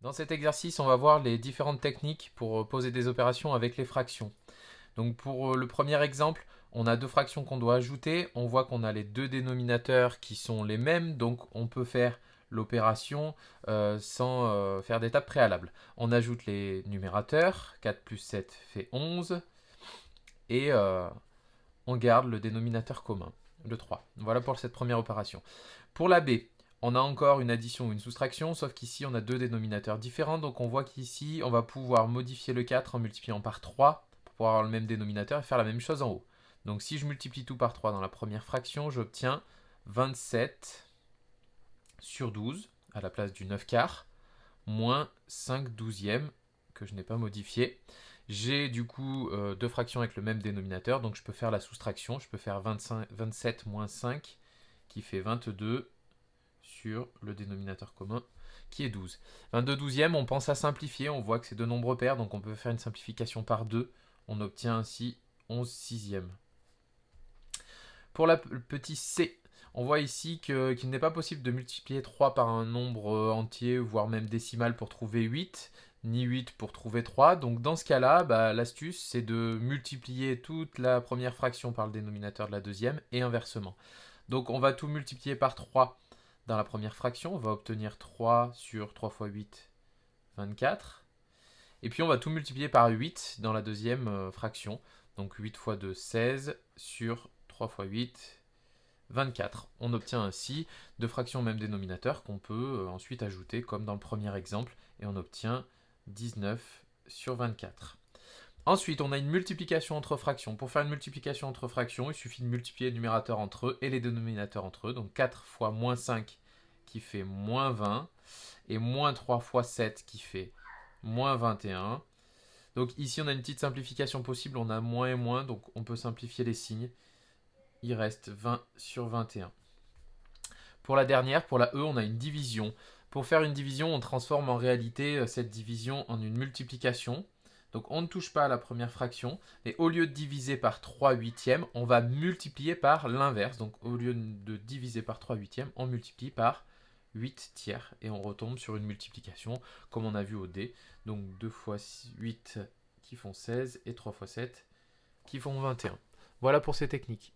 Dans cet exercice, on va voir les différentes techniques pour poser des opérations avec les fractions. Donc pour le premier exemple, on a deux fractions qu'on doit ajouter. On voit qu'on a les deux dénominateurs qui sont les mêmes, donc on peut faire l'opération sans faire d'étape préalable. On ajoute les numérateurs, 4 plus 7 fait 11, et on garde le dénominateur commun, le 3. Voilà pour cette première opération. Pour la B, on a encore une addition ou une soustraction, sauf qu'ici on a deux dénominateurs différents, donc on voit qu'ici on va pouvoir modifier le 4 en multipliant par 3 pour pouvoir avoir le même dénominateur et faire la même chose en haut. Donc si je multiplie tout par 3 dans la première fraction, j'obtiens 27 sur 12 à la place du 9 quarts, moins 5 douzièmes que je n'ai pas modifié. J'ai du coup deux fractions avec le même dénominateur, donc je peux faire la soustraction. Je peux faire 27 moins 5 qui fait 22 sur le dénominateur commun qui est 12. 22 douzièmes, on pense à simplifier, on voit que c'est deux nombres pairs, donc on peut faire une simplification par 2. On obtient ainsi 11 sixièmes. Pour le petit c, on voit ici qu'il n'est pas possible de multiplier 3 par un nombre entier, voire même décimal pour trouver 8, ni 8 pour trouver 3. Donc dans ce cas-là, l'astuce, c'est de multiplier toute la première fraction par le dénominateur de la deuxième, et inversement. Donc on va tout multiplier par 3 dans la première fraction. On va obtenir 3 sur 3 fois 8, 24. Et puis on va tout multiplier par 8 dans la deuxième fraction. Donc 8 fois 2, 16 sur 3 fois 8, 24. On obtient ainsi deux fractions au même dénominateur qu'on peut ensuite ajouter comme dans le premier exemple. Et on obtient 19 sur 24. Ensuite, on a une multiplication entre fractions. Pour faire une multiplication entre fractions, il suffit de multiplier les numérateurs entre eux et les dénominateurs entre eux. Donc 4 fois moins 5 qui fait moins 20 et moins 3 fois 7 qui fait moins 21. Donc ici, on a une petite simplification possible. On a moins et moins, donc on peut simplifier les signes. Il reste 20 sur 21. Pour la dernière, pour la E, on a une division. Pour faire une division, on transforme en réalité cette division en une multiplication. Donc on ne touche pas à la première fraction, mais au lieu de diviser par 3 huitièmes, on va multiplier par l'inverse. Donc au lieu de diviser par 3 huitièmes, on multiplie par 8 tiers. Et on retombe sur une multiplication, comme on a vu au D. Donc 2 fois 8 qui font 16 et 3 fois 7 qui font 21. Voilà pour ces techniques.